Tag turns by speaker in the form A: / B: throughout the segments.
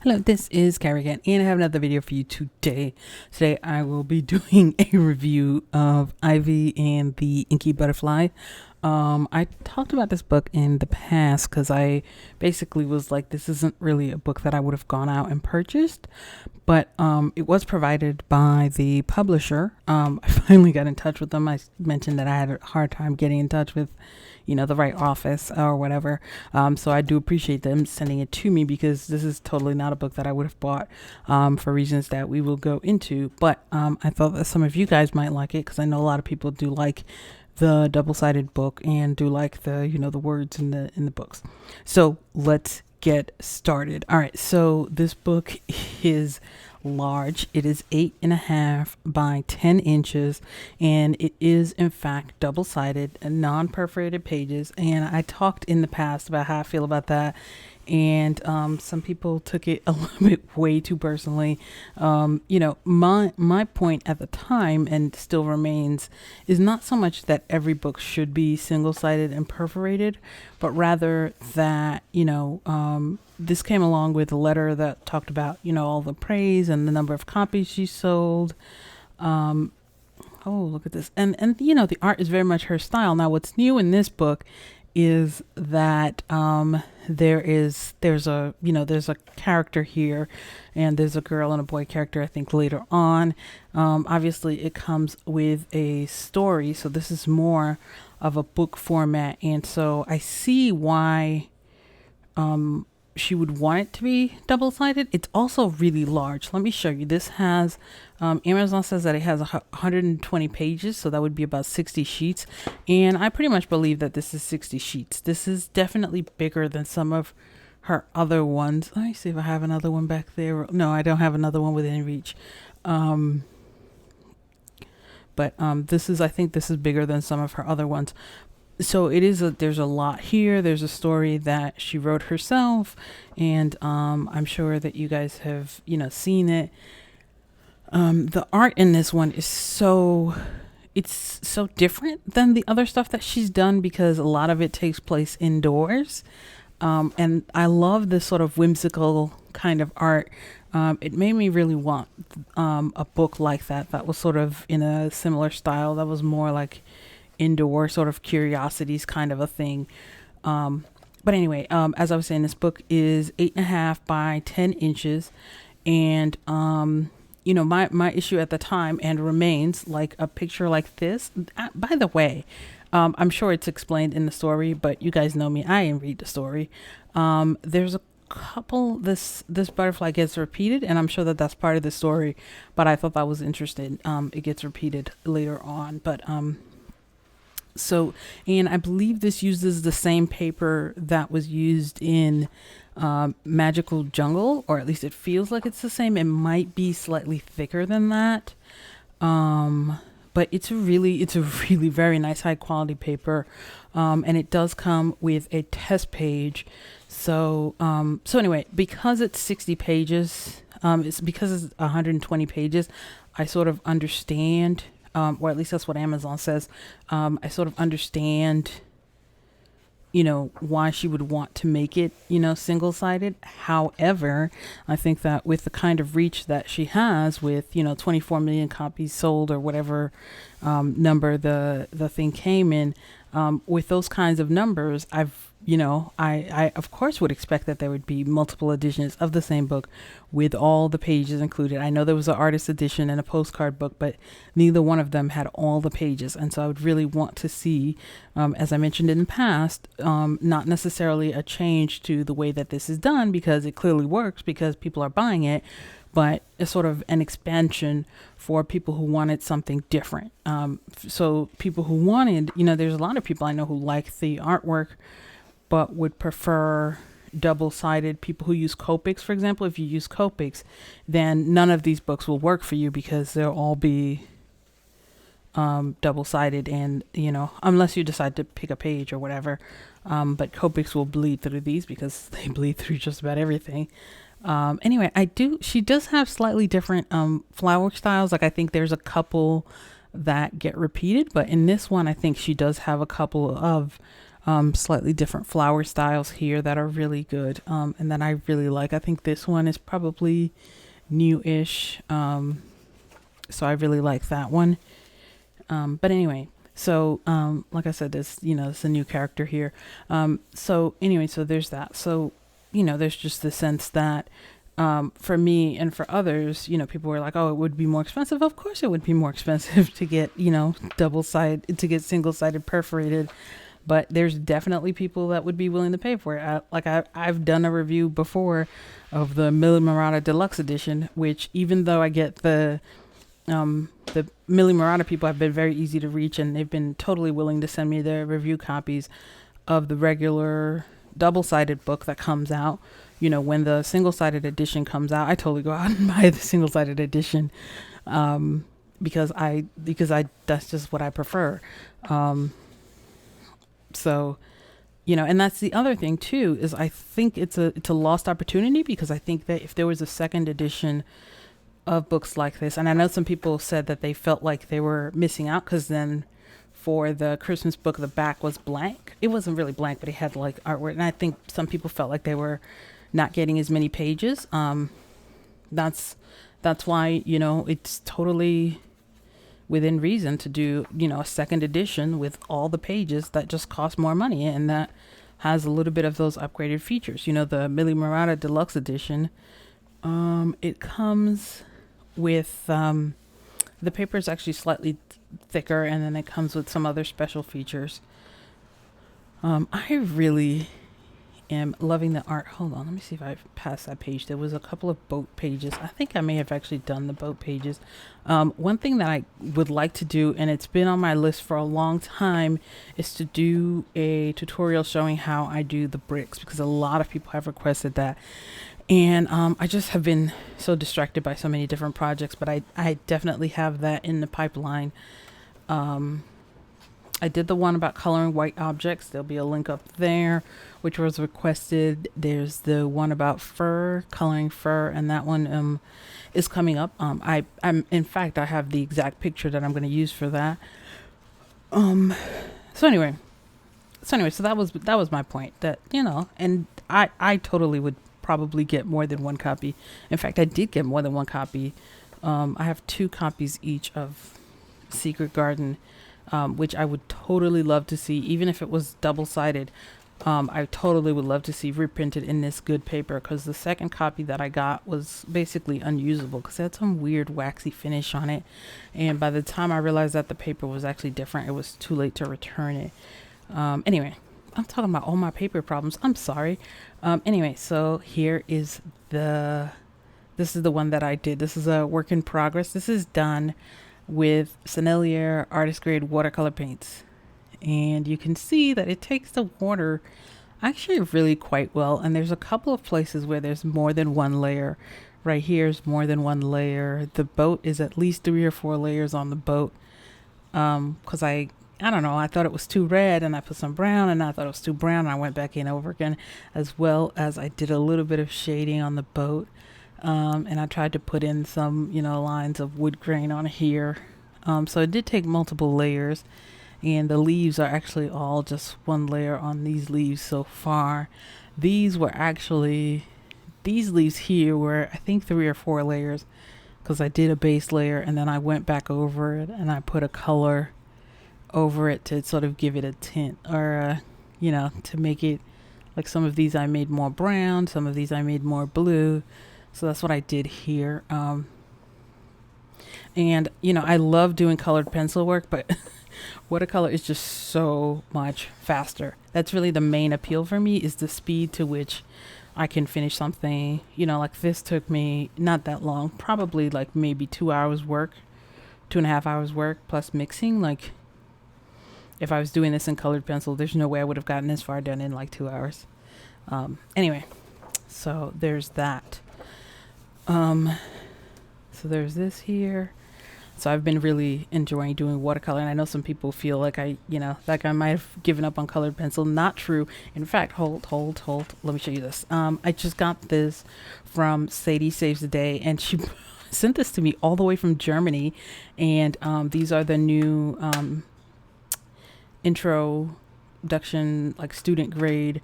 A: Hello, this is Carrie again, and I have another video for you today. Today I will be doing a review of Ivy and the Inky Butterfly. I talked about this book in the past because I basically was like, this isn't really a book that I would have gone out and purchased, but it was provided by the publisher. I finally got in touch with them. I mentioned that I had a hard time getting in touch with the right office or whatever. So I do appreciate them sending it to me because this is totally not a book that I would have bought for reasons that we will go into. But I thought that some of you guys might like it because I know a lot of people do like the double-sided book and do like the the words in the books. So let's get started. All right, so this book is large. It is 8.5 by 10 inches, and it is in fact double-sided and non-perforated pages. And I talked in the past about how I feel about that, and some people took it a little bit way too personally. My point at the time, and still remains, is not so much that every book should be single-sided and perforated, but rather that this came along with a letter that talked about all the praise and the number of copies she sold. Oh, look at this. And the art is very much her style. Now, what's new in this book is that there's a character here, and there's a girl and a boy character, I think, later on. Obviously it comes with a story, so this is more of a book format, and so I see why she would want it to be double-sided. It's also really large. Let me show you. This has Amazon says that it has 120 pages, so that would be about 60 sheets, and I pretty much believe that this is 60 sheets. This is definitely bigger than some of her other ones. Let me see if I have another one back there. No, I don't have another one within reach. But I think this is bigger than some of her other ones. So there's a lot here. There's a story that she wrote herself, and I'm sure that you guys have seen it. The art in this one is so different than the other stuff that she's done because a lot of it takes place indoors, and I love this sort of whimsical kind of art. It made me really want a book like that was sort of in a similar style, that was more like indoor sort of curiosities kind of a thing. But anyway, as I was saying, this book is 8.5 by 10 inches, and my issue at the time, and remains, like a picture like this. By the way, I'm sure it's explained in the story, but you guys know me, I didn't read the story. There's a couple, this butterfly gets repeated, and I'm sure that that's part of the story, but I thought that was interesting. It gets repeated later on, but and I believe this uses the same paper that was used in Magical Jungle, or at least it feels like it's the same. It might be slightly thicker than that, but it's a really very nice high quality paper, and it does come with a test page. So anyway, because it's 60 pages, because it's 120 pages, I sort of understand. Or at least that's what Amazon says. I sort of understand, why she would want to make it, single-sided. However, I think that with the kind of reach that she has with, 24 million copies sold or whatever number the thing came in, with those kinds of numbers, I of course would expect that there would be multiple editions of the same book with all the pages included. I know there was an artist edition and a postcard book, but neither one of them had all the pages. And so I would really want to see, as I mentioned in the past, not necessarily a change to the way that this is done, because it clearly works because people are buying it, but a sort of an expansion for people who wanted something different. So people who wanted, there's a lot of people I know who like the artwork, but would prefer double-sided. People who use Copics, for example, if you use Copics, then none of these books will work for you because they'll all be double-sided, and unless you decide to pick a page or whatever, but Copics will bleed through these because they bleed through just about everything. Anyway, she does have slightly different flower styles. Like, I think there's a couple that get repeated, but in this one I think she does have a couple of slightly different flower styles here that are really good, and that I really like. I think this one is probably new-ish, so I really like that one. But anyway, so like I said, there's it's a new character here. So anyway, so there's that. So there's just the sense that for me and for others, people were like, oh, it would be more expensive. Of course it would be more expensive to get single-sided perforated. But there's definitely people that would be willing to pay for it. I've done a review before of the Millie Murata Deluxe Edition, which even though I get the Millie Murata people have been very easy to reach, and they've been totally willing to send me their review copies of the regular double-sided book that comes out. When the single-sided edition comes out, I totally go out and buy the single-sided edition, because that's just what I prefer. So, and that's the other thing too, is I think it's a lost opportunity, because I think that if there was a second edition of books like this, and I know some people said that they felt like they were missing out, because then for the Christmas book, the back was blank. It wasn't really blank, but it had like artwork, and I think some people felt like they were not getting as many pages. That's why, it's totally within reason to do, a second edition with all the pages that just cost more money, and that has a little bit of those upgraded features. The Millie Murata Deluxe Edition, it comes with, the paper is actually slightly thicker, and then it comes with some other special features. I really am loving the art. Hold on, let me see if I've passed that page. There was a couple of boat pages. I think I may have actually done the boat pages. One thing that I would like to do, and it's been on my list for a long time, is to do a tutorial showing how I do the bricks, because a lot of people have requested that. And I just have been so distracted by so many different projects, but I definitely have that in the pipeline. I did the one about coloring white objects. There'll be a link up there, which was requested. There's the one about fur, coloring fur, and that one is coming up. I'm in fact, I have the exact picture that I'm going to use for that. So anyway, so that was my point. That and I totally would probably get more than one copy. In fact, I did get more than one copy. I have 2 copies each of Secret Garden, which I would totally love to see, even if it was double-sided. I totally would love to see reprinted in this good paper, because the second copy that I got was basically unusable because it had some weird waxy finish on it, and by the time I realized that the paper was actually different, it was too late to return it. Anyway, I'm talking about all my paper problems. I'm sorry. Anyway, so here is this is the one that I did. This is a work in progress. This is done with Sennelier artist grade watercolor paints, and you can see that it takes the water actually really quite well, and there's a couple of places where there's more than one layer. Right here is more than one layer. The boat is at least 3 or 4 layers on the boat, because I don't know, I thought it was too red and I put some brown, and I thought it was too brown and I went back in over again, as well as I did a little bit of shading on the boat. And I tried to put in some, lines of wood grain on here. So it did take multiple layers, and the leaves are actually all just one layer on these leaves so far. These leaves here were, I think, 3 or 4 layers, because I did a base layer and then I went back over it and I put a color over it to sort of give it a tint, or, to make it like some of these I made more brown, some of these I made more blue. So that's what I did here. And, I love doing colored pencil work, but watercolor is just so much faster. That's really the main appeal for me, is the speed to which I can finish something. Like this took me not that long, probably like maybe 2 hours work, 2.5 hours work plus mixing. Like if I was doing this in colored pencil, there's no way I would have gotten this far done in like 2 hours. Anyway, so there's that. So there's this here. So I've been really enjoying doing watercolor, and I know some people feel like I might have given up on colored pencil. Not true. In fact, hold. Let me show you this. I just got this from Sadie Saves the Day, and she sent this to me all the way from Germany. And these are the new intro production, like student grade,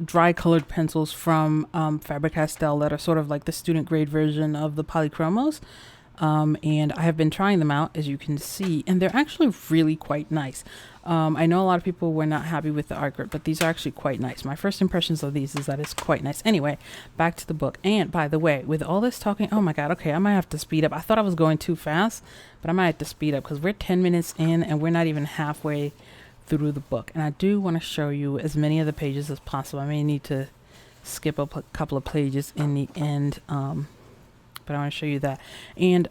A: dry colored pencils from Faber-Castell that are sort of like the student grade version of the polychromos. And I have been trying them out, as you can see, and they're actually really quite nice. I know a lot of people were not happy with the art grid, but these are actually quite nice. My first impressions of these is that it's quite nice. Anyway, back to the book. And by the way, with all this talking, oh my God, okay, I might have to speed up. I thought I was going too fast, but I might have to speed up because we're 10 minutes in and we're not even halfway through the book. And I do want to show you as many of the pages as possible. I may need to skip up a couple of pages in the end, but I want to show you that. And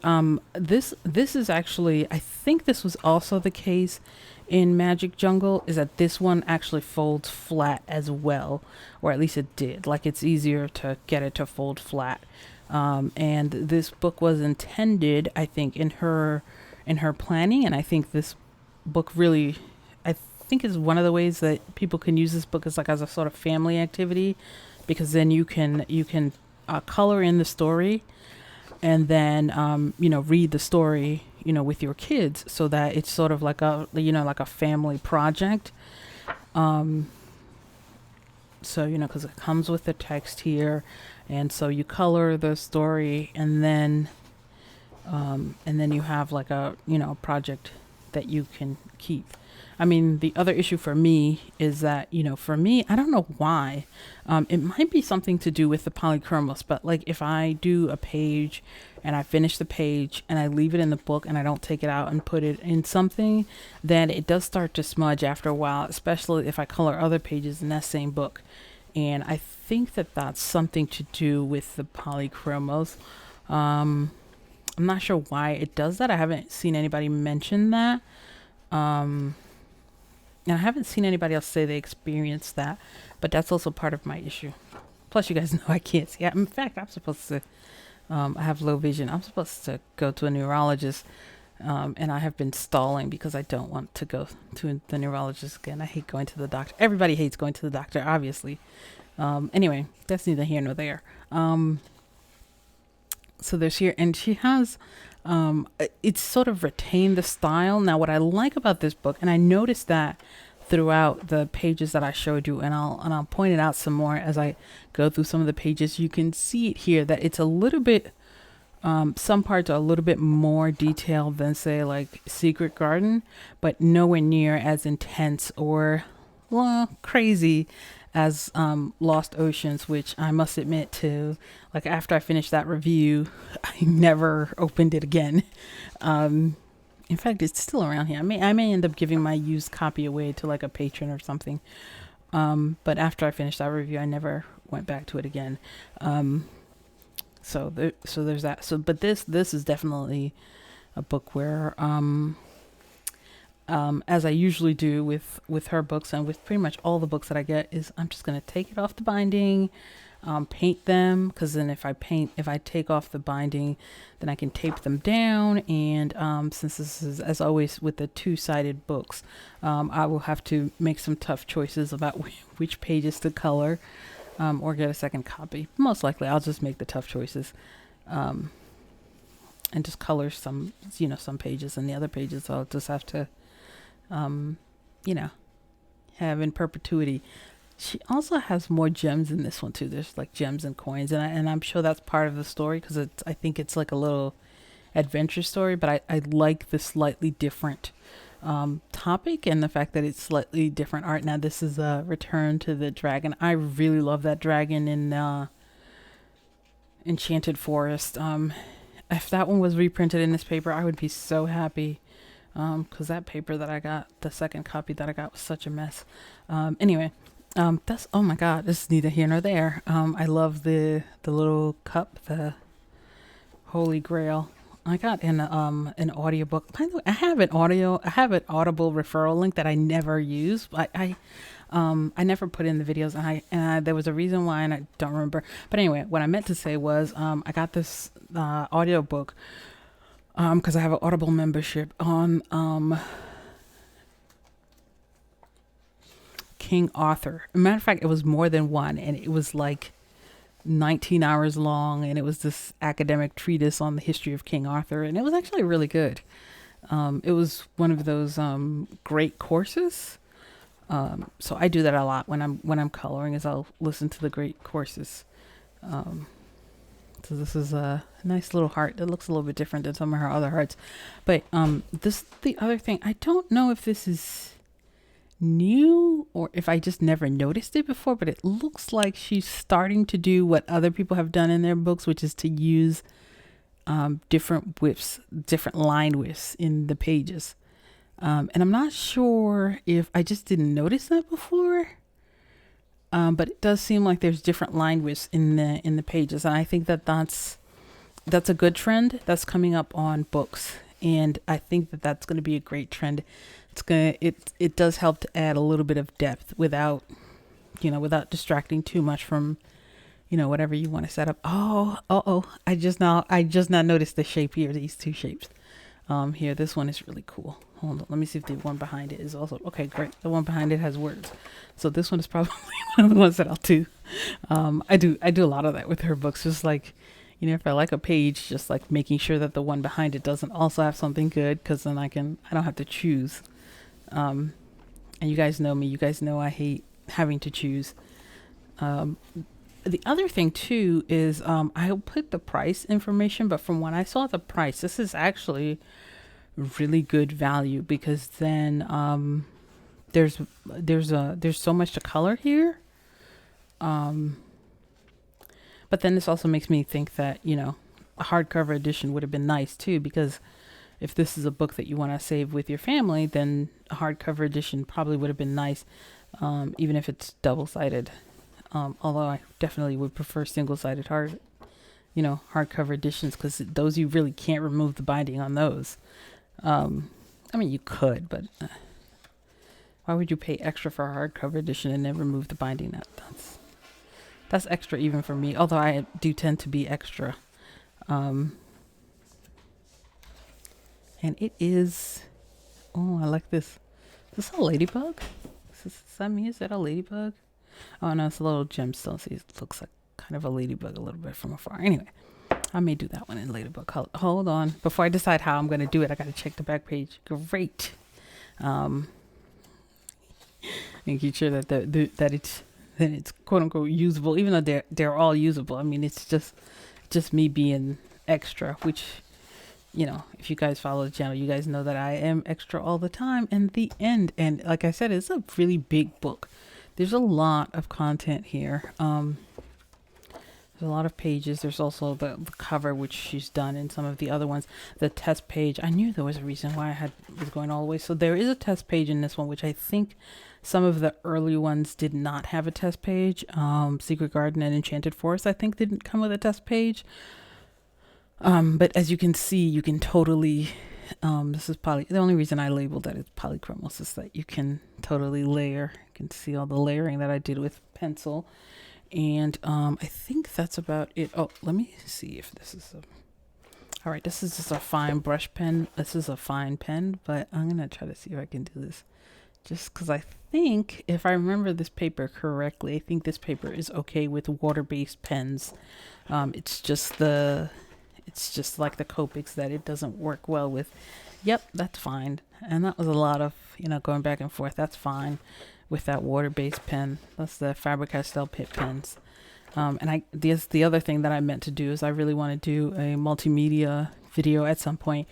A: this is actually, I think this was also the case in Magic Jungle, is that this one actually folds flat as well, or at least it did. Like, it's easier to get it to fold flat. And this book was intended, I think, in her planning, and I think this book really, I think, is one of the ways that people can use this book as like as a sort of family activity, because then you can color in the story and then read the story with your kids, so that it's sort of like a like a family project. So because it comes with the text here, and so you color the story, and then you have like a project that you can keep. I mean, the other issue for me is that, for me, I don't know why. It might be something to do with the polychromos, but like if I do a page and I finish the page and I leave it in the book and I don't take it out and put it in something, then it does start to smudge after a while, especially if I color other pages in that same book. And I think that that's something to do with the polychromos. I'm not sure why it does that. I haven't seen anybody mention that. And I haven't seen anybody else say they experienced that, but that's also part of my issue. Plus, you guys know I can't see. In fact, I'm supposed to, I have low vision. I'm supposed to go to a neurologist, and I have been stalling because I don't want to go to the neurologist again. I hate going to the doctor. Everybody hates going to the doctor, obviously. Anyway, that's neither here nor there. So there's here, and she has, it's sort of retained the style. Now, what I like about this book, and I noticed that throughout the pages that I showed you, and I'll point it out some more as I go through some of the pages. You can see it here that it's a little bit, some parts are a little bit more detailed than, say, like Secret Garden, but nowhere near as intense or crazy as Lost Oceans, which I must admit to, like, after I finished that review, I never opened it again. In fact, it's still around here. I may end up giving my used copy away to like a patron or something. But after I finished that review, I never went back to it again. So there's that. So, but this is definitely a book where, as I usually do with her books and with pretty much all the books that I get, is I'm just going to take it off the binding, paint them, because then if I take off the binding, then I can tape them down. And since this is, as always with the two-sided books, I will have to make some tough choices about which pages to color, or get a second copy. Most likely I'll just make the tough choices, and just color some pages, and the other pages I'll just have to have in perpetuity. She also has more gems in this one too. There's like gems and coins, and I'm sure that's part of the story, because I think it's like a little adventure story, but I like the slightly different topic, and the fact that it's slightly different art. Now this is a Return to the Dragon. I really love that dragon in Enchanted Forest. If that one was reprinted in this paper, I would be so happy, because that paper that I got, the second copy that I got, was such a mess. Anyway, that's, oh my God, this is neither here nor there. I love the little cup, the Holy Grail. I got an audiobook. By the way, I have an Audible referral link that I never use. I never put in the videos, and there was a reason why, and I don't remember. But anyway, what I meant to say was, I got this audiobook because I have an Audible membership on King Arthur. As a matter of fact, it was more than one, and it was like 19 hours long, and it was this academic treatise on the history of King Arthur, and it was actually really good. It was one of those great courses. So I do that a lot when I'm coloring, is I'll listen to the great courses. So this is a nice little heart. It looks a little bit different than some of her other hearts. But the other thing, I don't know if this is new or if I just never noticed it before, but it looks like she's starting to do what other people have done in their books, which is to use different widths, different line widths in the pages. And I'm not sure if I just didn't notice that before. But it does seem like there's different line widths in the pages, and I think that's a good trend that's coming up on books, and I think that's going to be a great trend. It does help to add a little bit of depth without distracting too much from whatever you want to set up. I just now noticed the shape here. These two shapes. Here, this one is really cool. Hold on, let me see if the one behind it is also okay. Great, the one behind it has words, so this one is probably one of the ones that I'll do. I do a lot of that with her books, just like if I like a page, just like making sure that the one behind it doesn't also have something good, because then I don't have to choose. And you guys know me. You guys know I hate having to choose. The other thing too is I'll put the price information, but from when I saw the price, this is actually really good value, because then there's so much to color here. But then this also makes me think that a hardcover edition would have been nice too, because if this is a book that you want to save with your family, then a hardcover edition probably would have been nice, even if it's double-sided. Although I definitely would prefer single-sided hardcover editions, because those you really can't remove the binding on those. I mean, you could, but why would you pay extra for a hardcover edition and then remove the binding? That's extra even for me, although I do tend to be extra. And it is, I like this. Is this a ladybug? Is that a ladybug? Oh no, it's a little gemstone. See, it looks like kind of a ladybug a little bit from afar. Anyway, I may do that one in ladybug color. Hold on, before I decide how I'm going to do it, I got to check the back page. Great. Making sure that that it's quote unquote usable, even though they're all usable. I mean, it's just me being extra, which if you guys follow the channel, you guys know that I am extra all the time. And the end, and like I said, it's a really big book. There's a lot of content here. There's a lot of pages. There's also the cover, which she's done in some of the other ones. The test page. I knew there was a reason why I was going all the way. So there is a test page in this one, which I think some of the early ones did not have a test page. Secret Garden and Enchanted Forest, I think, didn't come with a test page. But as you can see, you can totally... this is the only reason I labeled that it's polychromos is that you can totally layer. You can see all the layering that I did with pencil. And I think that's about it. Oh, let me see if this is all right. This is just a fine brush pen. This is a fine pen, but I'm gonna try to see if I can do this, just because I think, if I remember this paper correctly, I think this paper is okay with water-based pens. It's just like the Copics that it doesn't work well with. Yep, that's fine. And that was a lot of going back and forth. That's fine with that water-based pen. That's the Faber-Castell Pitt pens. And the other thing that I meant to do is I really want to do a multimedia video at some point,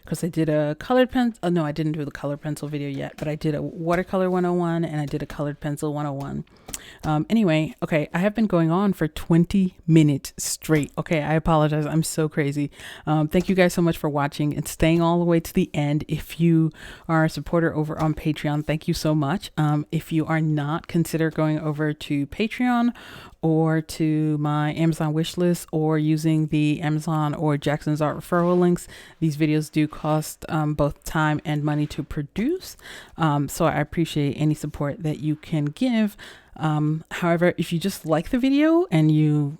A: because I did a colored pen. Oh no, I didn't do the colored pencil video yet, but I did a watercolor 101 and I did a colored pencil 101. Anyway, okay, I have been going on for 20 minutes straight. Okay, I apologize. I'm so crazy. Thank you guys so much for watching and staying all the way to the end. If you are a supporter over on Patreon, thank you so much. If you are not, consider going over to Patreon or to my Amazon wish list, or using the Amazon or Jackson's Art referral links. These videos do cost both time and money to produce. So I appreciate any support that you can give. However, if you just like the video and you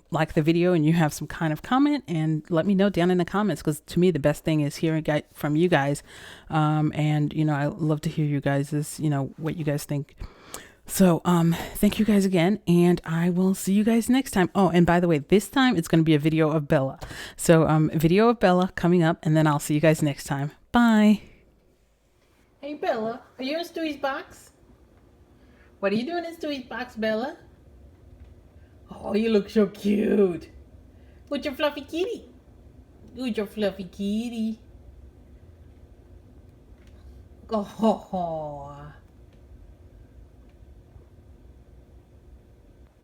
A: have some kind of comment, and let me know down in the comments, because to me the best thing is hearing from you guys. And I love to hear you guys what you guys think. So thank you guys again, and I will see you guys next time. Oh, and by the way, this time it's going to be a video of Bella. So video of Bella coming up, and then I'll see you guys next time. Bye. Hey Bella, are you in Stewie's box?
B: What are you doing in Sweet Box, Bella? Oh, you look so cute. With your fluffy kitty. With your fluffy kitty. Oh,